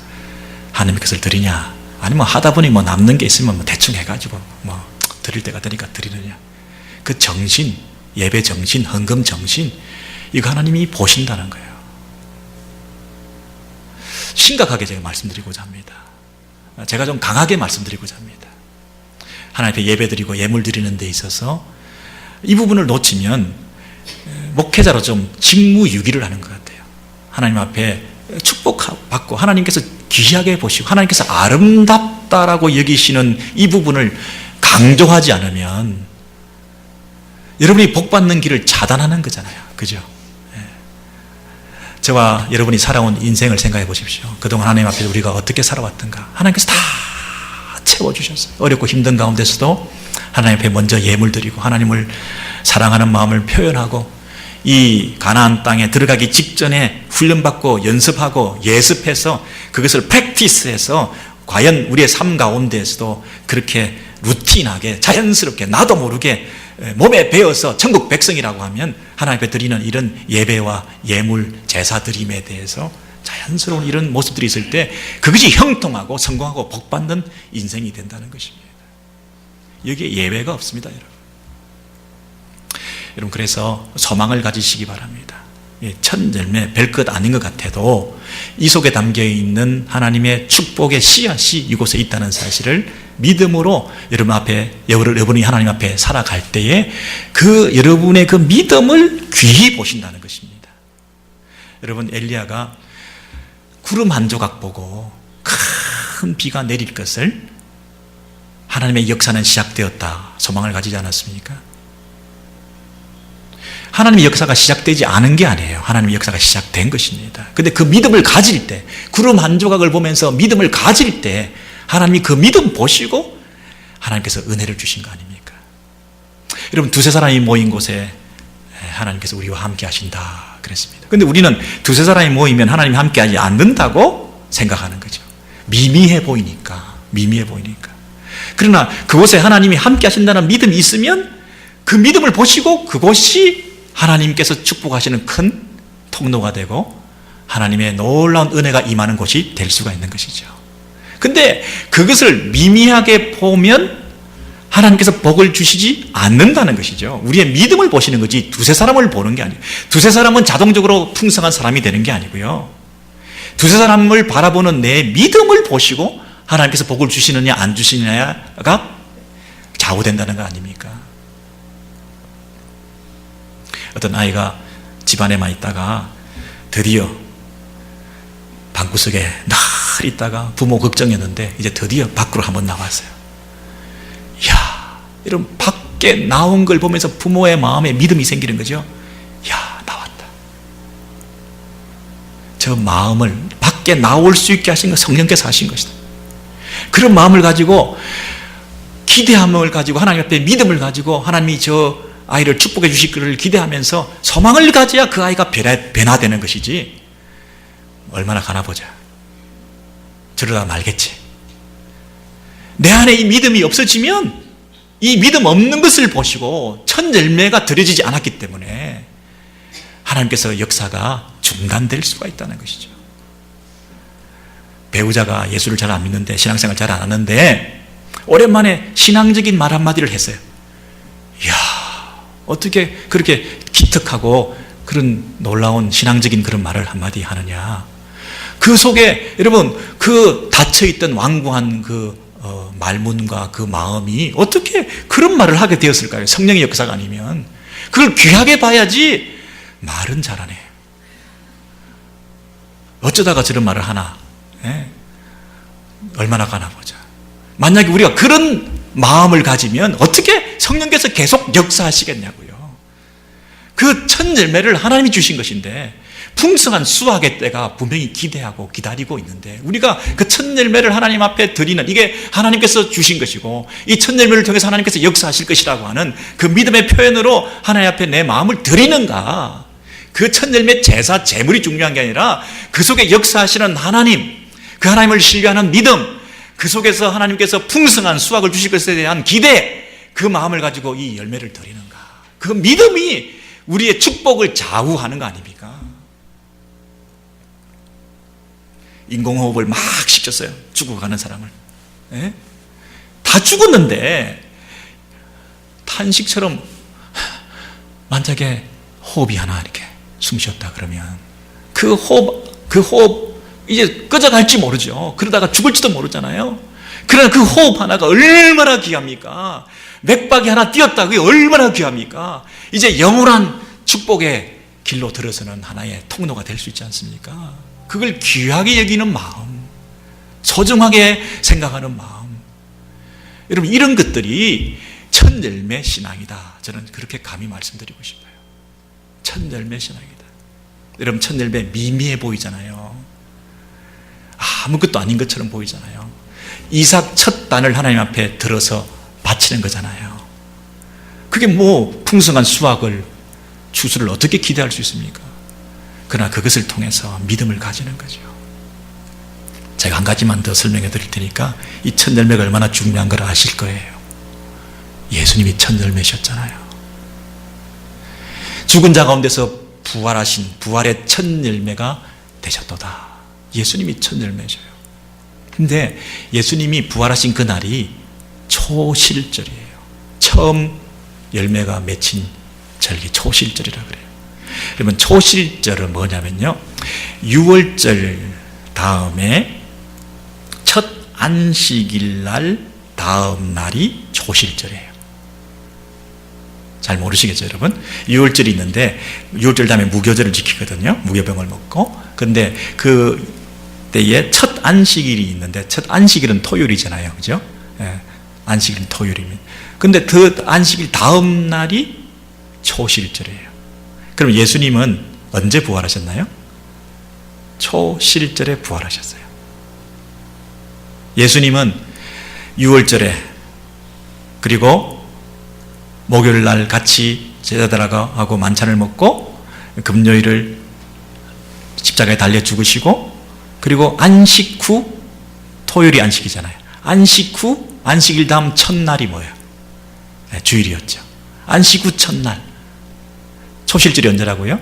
하나님의 것을 드리냐, 아니면 하다 보니 뭐 남는 게 있으면 뭐 대충 해가지고 뭐 드릴 때가 되니까 드리느냐, 그 정신, 예배 정신, 헌금 정신, 이거 하나님이 보신다는 거예요. 심각하게 제가 말씀드리고자 합니다. 제가 좀 강하게 말씀드리고자 합니다. 하나님 앞에 예배드리고 예물 드리는 데 있어서 이 부분을 놓치면 목회자로 좀 직무유기를 하는 것 같아요. 하나님 앞에 축복받고 하나님께서 귀하게 보시고 하나님께서 아름답다라고 여기시는 이 부분을 강조하지 않으면 여러분이 복받는 길을 차단하는 거잖아요. 그죠? 저와 여러분이 살아온 인생을 생각해 보십시오. 그동안 하나님 앞에 우리가 어떻게 살아왔던가. 하나님께서 다 채워주셨어요. 어렵고 힘든 가운데서도 하나님 앞에 먼저 예물 드리고 하나님을 사랑하는 마음을 표현하고, 이 가나안 땅에 들어가기 직전에 훈련받고 연습하고 예습해서 그것을 프랙티스해서 과연 우리의 삶 가운데에서도 그렇게 루틴하게 자연스럽게 나도 모르게 몸에 배어서 천국 백성이라고 하면 하나님 앞에 드리는 이런 예배와 예물 제사 드림에 대해서 자연스러운 이런 모습들이 있을 때 그것이 형통하고 성공하고 복받는 인생이 된다는 것입니다. 여기에 예외가 없습니다, 여러분. 여러분, 그래서 소망을 가지시기 바랍니다. 첫 열매 별것 아닌 것 같아도 이 속에 담겨있는 하나님의 축복의 씨앗이 이곳에 있다는 사실을 믿음으로 여러분이 하나님 앞에 살아갈 때에 여러분의 그 믿음을 귀히 보신다는 것입니다. 여러분, 엘리야가 구름 한 조각 보고 큰 비가 내릴 것을 하나님의 역사는 시작되었다 소망을 가지지 않았습니까? 하나님의 역사가 시작되지 않은 게 아니에요. 하나님의 역사가 시작된 것입니다. 근데 그 믿음을 가질 때, 구름 한 조각을 보면서 믿음을 가질 때 하나님이 그 믿음 보시고 하나님께서 은혜를 주신 거 아닙니까? 여러분, 두세 사람이 모인 곳에 하나님께서 우리와 함께 하신다 그랬습니다. 근데 우리는 두세 사람이 모이면 하나님이 함께 하지 않는다고 생각하는 거죠. 미미해 보이니까. 그러나 그곳에 하나님이 함께 하신다는 믿음이 있으면 그 믿음을 보시고 그곳이 하나님께서 축복하시는 큰 통로가 되고 하나님의 놀라운 은혜가 임하는 곳이 될 수가 있는 것이죠. 근데 그것을 미미하게 보면 하나님께서 복을 주시지 않는다는 것이죠. 우리의 믿음을 보시는 거지 두세 사람을 보는 게 아니에요. 두세 사람은 자동적으로 풍성한 사람이 되는 게 아니고요. 두세 사람을 바라보는 내 믿음을 보시고 하나님께서 복을 주시느냐 안 주시느냐가 좌우된다는 거 아닙니까? 어떤 아이가 집안에만 있다가 드디어 방구석에 늘 있다가 부모 걱정했는데 이제 드디어 밖으로 한번 나왔어요. 이야, 이런 밖에 나온 걸 보면서 부모의 마음에 믿음이 생기는 거죠. 이야, 나왔다. 저 마음을 밖에 나올 수 있게 하신 건 성령께서 하신 것이다. 그런 마음을 가지고 기대함을 가지고 하나님 앞에 믿음을 가지고 하나님이 저 아이를 축복해 주실 것을 기대하면서 소망을 가져야 그 아이가 변화되는 것이지 얼마나 가나 보자 저러다 말겠지. 내 안에 이 믿음이 없어지면 이 믿음 없는 것을 보시고 첫 열매가 드려지지 않았기 때문에 하나님께서 역사가 중단될 수가 있다는 것이죠. 배우자가 예수를 잘 안 믿는데 신앙생활 잘 안 하는데 오랜만에 신앙적인 말 한마디를 했어요. 이야, 어떻게 그렇게 기특하고 그런 놀라운 신앙적인 그런 말을 한마디 하느냐. 그 속에 여러분 그 닫혀있던 완고한 그 말문과 그 마음이 어떻게 그런 말을 하게 되었을까요? 성령의 역사가 아니면. 그걸 귀하게 봐야지. 말은 잘하네. 어쩌다가 저런 말을 하나. 얼마나 가나 보자. 만약에 우리가 그런 마음을 가지면 어떻게 성령께서 계속 역사하시겠냐고요. 그 첫 열매를 하나님이 주신 것인데 풍성한 수확의 때가 분명히 기대하고 기다리고 있는데 우리가 그 첫 열매를 하나님 앞에 드리는 이게 하나님께서 주신 것이고 이 첫 열매를 통해서 하나님께서 역사하실 것이라고 하는 그 믿음의 표현으로 하나님 앞에 내 마음을 드리는가. 그 첫 열매 제사 제물이 중요한 게 아니라 그 속에 역사하시는 하나님, 그 하나님을 신뢰하는 믿음, 그 속에서 하나님께서 풍성한 수확을 주실 것에 대한 기대, 그 마음을 가지고 이 열매를 드리는가. 그 믿음이 우리의 축복을 좌우하는 거 아닙니까? 인공호흡을 막 시켰어요. 죽어가는 사람을. 예? 다 죽었는데 탄식처럼 만약에 호흡이 하나 이렇게 숨 쉬었다 그러면 그 호흡 이제 꺼져갈지 모르죠. 그러다가 죽을지도 모르잖아요. 그러나 그 호흡 하나가 얼마나 귀합니까? 맥박이 하나 뛰었다. 그게 얼마나 귀합니까? 이제 영원한 축복의 길로 들어서는 하나의 통로가 될 수 있지 않습니까? 그걸 귀하게 여기는 마음, 소중하게 생각하는 마음. 여러분, 이런 것들이 첫 열매 신앙이다. 저는 그렇게 감히 말씀드리고 싶어요. 첫 열매 신앙이다. 여러분, 첫 열매 미미해 보이잖아요. 아무것도 아닌 것처럼 보이잖아요. 이삭 첫 단을 하나님 앞에 들어서 바치는 거잖아요. 그게 뭐 풍성한 수확을 추수를 어떻게 기대할 수 있습니까? 그러나 그것을 통해서 믿음을 가지는 거죠. 제가 한 가지만 더 설명해 드릴 테니까 이 첫 열매가 얼마나 중요한 걸 아실 거예요. 예수님이 첫 열매셨잖아요. 죽은 자 가운데서 부활하신 부활의 첫 열매가 되셨도다. 예수님이 첫 열매셔요. 근데 예수님이 부활하신 그날이 초실절이에요. 처음 열매가 맺힌 절기 초실절이라 그래요. 그러면 초실절은 뭐냐면요, 6월절 다음에 첫 안식일 날 다음 날이 초실절이에요. 잘 모르시겠죠, 여러분? 6월절이 있는데 6월절 다음에 무교절을 지키거든요. 무교병을 먹고. 근데 그 때에 첫 안식일이 있는데, 첫 안식일은 토요일이잖아요, 그죠? 예, 안식일은 토요일입니다. 근데 그 안식일 다음 날이 초실절이에요. 그럼 예수님은 언제 부활하셨나요? 초실절에 부활하셨어요. 예수님은 6월절에, 그리고 목요일 날 같이 제자들하고 만찬을 먹고, 금요일을 십자가에 달려 죽으시고, 그리고 안식 후, 토요일이 안식이잖아요. 안식 후, 안식일 다음 첫날이 뭐예요? 네, 주일이었죠. 안식 후 첫날. 초실절이 언제라고요?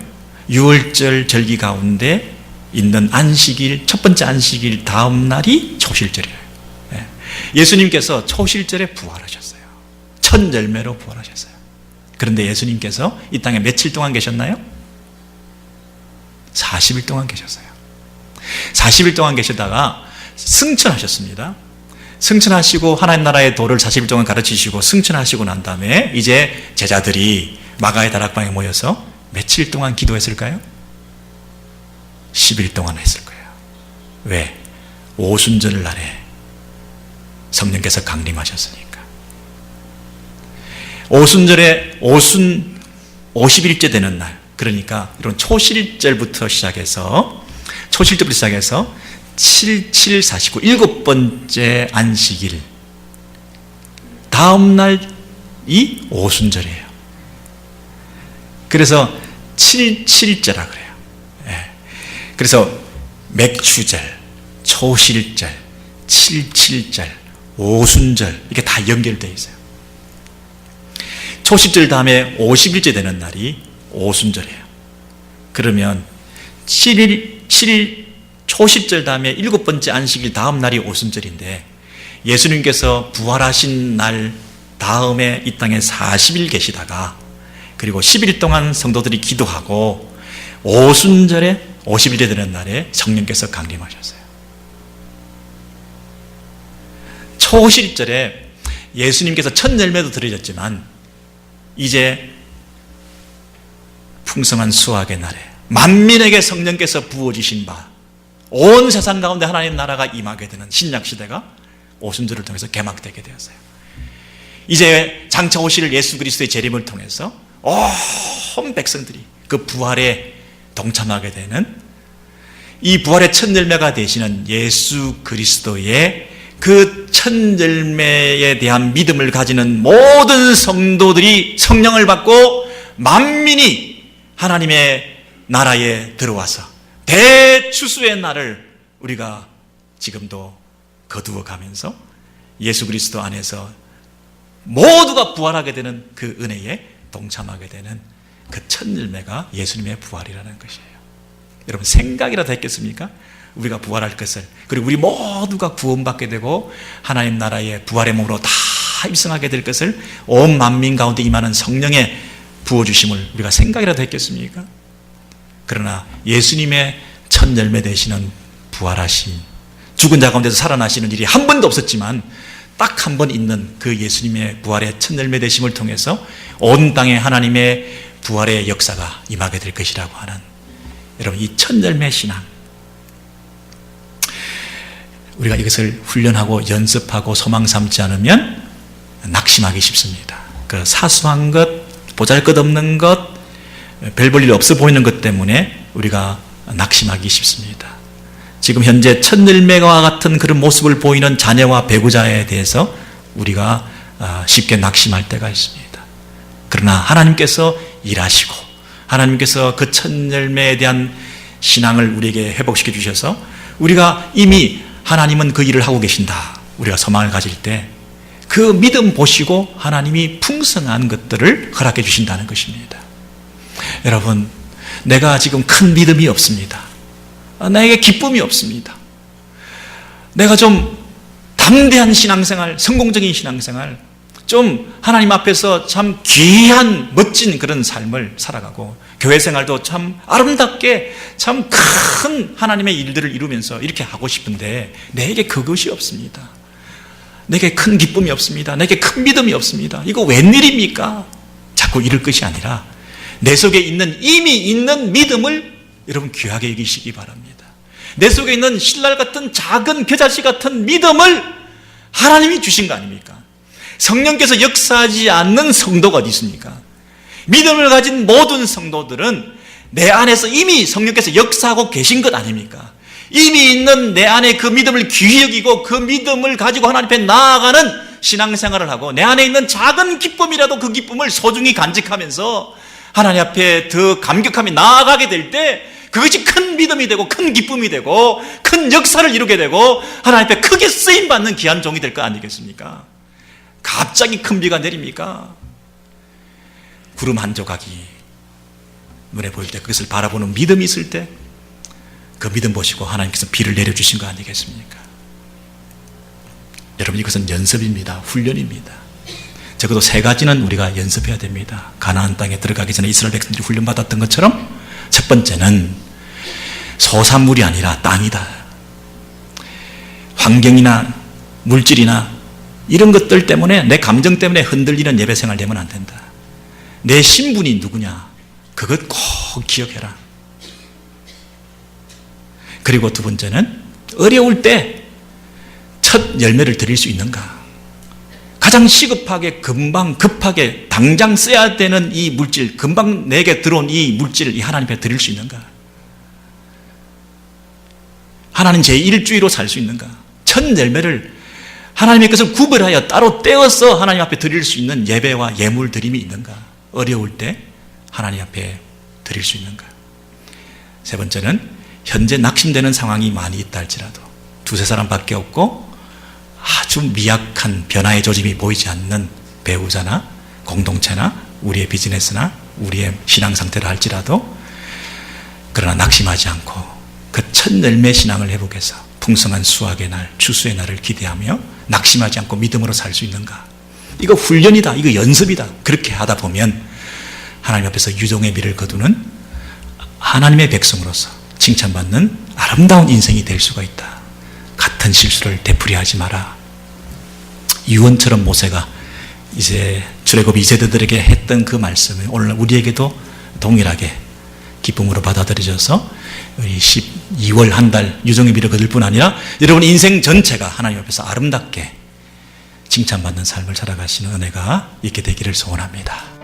6월절 절기 가운데 있는 안식일, 첫 번째 안식일 다음 날이 초실절이에요. 네. 예수님께서 초실절에 부활하셨어요. 첫 열매로 부활하셨어요. 그런데 예수님께서 이 땅에 며칠 동안 계셨나요? 40일 동안 계셨어요. 40일 동안 계시다가 승천하셨습니다. 승천하시고 하나님 나라의 도를 40일 동안 가르치시고 승천하시고 난 다음에 이제 제자들이 마가의 다락방에 모여서 며칠 동안 기도했을까요? 10일 동안 했을 거예요. 왜? 오순절 날에 성령께서 강림하셨으니까. 오순절에 50일째 되는 날, 그러니까 이런 초실절부터 시작해서 7, 7, 49 일곱 번째 안식일 다음 날이 오순절이에요. 그래서 7.7자라 그래요. 예. 그래서 맥추절, 초실절, 7.7절, 오순절, 이게 다 연결되어 있어요. 초실절 다음에 50일째 되는 날이 오순절이에요. 그러면 7일 초실절 다음에 일곱 번째 안식일 다음 날이 오순절인데, 예수님께서 부활하신 날 다음에 이 땅에 40일 계시다가, 그리고 10일 동안 성도들이 기도하고 오순절에 50일째 되는 날에 성령께서 강림하셨어요. 초실절에 예수님께서 첫 열매도 드려졌지만, 이제 풍성한 수확의 날에 만민에게 성령께서 부어주신 바, 온 세상 가운데 하나님 나라가 임하게 되는 신약시대가 오순절을 통해서 개막되게 되었어요. 이제 장차 오실 예수 그리스도의 재림을 통해서 온 백성들이 그 부활에 동참하게 되는, 이 부활의 첫 열매가 되시는 예수 그리스도의 그 첫 열매에 대한 믿음을 가지는 모든 성도들이 성령을 받고 만민이 하나님의 나라에 들어와서 대추수의 날을 우리가 지금도 거두어 가면서 예수 그리스도 안에서 모두가 부활하게 되는 그 은혜에 동참하게 되는 그 첫 열매가 예수님의 부활이라는 것이에요. 여러분, 생각이라도 했겠습니까? 우리가 부활할 것을, 그리고 우리 모두가 구원받게 되고 하나님 나라의 부활의 몸으로 다 입성하게 될 것을, 온 만민 가운데 임하는 성령의 부어주심을 우리가 생각이라도 했겠습니까? 그러나 예수님의 첫 열매 되시는 부활하심, 죽은 자 가운데서 살아나시는 일이 한 번도 없었지만 딱 한 번 있는 그 예수님의 부활의 첫 열매 되심을 통해서 온 땅에 하나님의 부활의 역사가 임하게 될 것이라고 하는, 여러분, 이 첫 열매 신앙, 우리가 이것을 훈련하고 연습하고 소망 삼지 않으면 낙심하기 쉽습니다. 그 사소한 것, 보잘것없는 것, 별 볼 일 없어 보이는 것 때문에 우리가 낙심하기 쉽습니다. 지금 현재 첫 열매와 같은 그런 모습을 보이는 자녀와 배구자에 대해서 우리가 쉽게 낙심할 때가 있습니다. 그러나 하나님께서 일하시고, 하나님께서 그 첫 열매에 대한 신앙을 우리에게 회복시켜 주셔서 우리가 이미 하나님은 그 일을 하고 계신다, 우리가 소망을 가질 때 그 믿음 보시고 하나님이 풍성한 것들을 허락해 주신다는 것입니다. 여러분, 내가 지금 큰 믿음이 없습니다. 나에게 기쁨이 없습니다. 내가 좀 담대한 신앙생활, 성공적인 신앙생활, 좀 하나님 앞에서 참 귀한 멋진 그런 삶을 살아가고 교회 생활도 참 아름답게 참 큰 하나님의 일들을 이루면서 이렇게 하고 싶은데 내게 그것이 없습니다. 내게 큰 기쁨이 없습니다. 내게 큰 믿음이 없습니다. 이거 웬일입니까? 자꾸 이럴 것이 아니라 내 속에 있는 이미 있는 믿음을 여러분 귀하게 여기시기 바랍니다. 내 속에 있는 신랄 같은 작은 겨자씨 같은 믿음을 하나님이 주신 거 아닙니까? 성령께서 역사하지 않는 성도가 어디 있습니까? 믿음을 가진 모든 성도들은 내 안에서 이미 성령께서 역사하고 계신 것 아닙니까? 이미 있는 내 안에 그 믿음을 귀히 여기고 그 믿음을 가지고 하나님 앞에 나아가는 신앙생활을 하고 내 안에 있는 작은 기쁨이라도 그 기쁨을 소중히 간직하면서 하나님 앞에 더 감격하며 나아가게 될 때 그것이 큰 믿음이 되고 큰 기쁨이 되고 큰 역사를 이루게 되고 하나님 앞에 크게 쓰임받는 귀한 종이 될 거 아니겠습니까? 갑자기 큰 비가 내립니까? 구름 한 조각이 눈에 보일 때 그것을 바라보는 믿음이 있을 때 그 믿음 보시고 하나님께서 비를 내려주신 거 아니겠습니까? 여러분 이것은 연습입니다. 훈련입니다. 적어도 3가지는 우리가 연습해야 됩니다. 가나안 땅에 들어가기 전에 이스라엘 백성들이 훈련받았던 것처럼 첫 번째는 소산물이 아니라 땅이다. 환경이나 물질이나 이런 것들 때문에 내 감정 때문에 흔들리는 예배생활 되면 안 된다. 내 신분이 누구냐 그것 꼭 기억해라. 그리고 두 번째는 어려울 때 첫 열매를 드릴 수 있는가. 가장 시급하게 금방 급하게 당장 써야 되는 이 물질, 금방 내게 들어온 이 물질을 이 하나님 앞에 드릴 수 있는가. 하나님 제1주의로 살 수 있는가. 첫 열매를 하나님의 것을 구별하여 따로 떼어서 하나님 앞에 드릴 수 있는 예배와 예물 드림이 있는가. 어려울 때 하나님 앞에 드릴 수 있는가. 세 번째는 현재 낙심되는 상황이 많이 있다 할지라도 2-3사람밖에 없고 아주 미약한 변화의 조짐이 보이지 않는 배우자나 공동체나 우리의 비즈니스나 우리의 신앙 상태라 할지라도 그러나 낙심하지 않고 그 첫 열매 신앙을 회복해서 풍성한 수확의 날, 추수의 날을 기대하며 낙심하지 않고 믿음으로 살 수 있는가. 이거 훈련이다. 이거 연습이다. 그렇게 하다 보면 하나님 앞에서 유종의 미를 거두는 하나님의 백성으로서 칭찬받는 아름다운 인생이 될 수가 있다. 같은 실수를 되풀이하지 마라. 유언처럼 모세가 이제 출애굽 2세대들에게 했던 그 말씀을 오늘 우리에게도 동일하게 기쁨으로 받아들여져서 우리 12월 한 달 유종의 미를 거둘 뿐 아니라 여러분 인생 전체가 하나님 앞에서 아름답게 칭찬받는 삶을 살아가시는 은혜가 있게 되기를 소원합니다.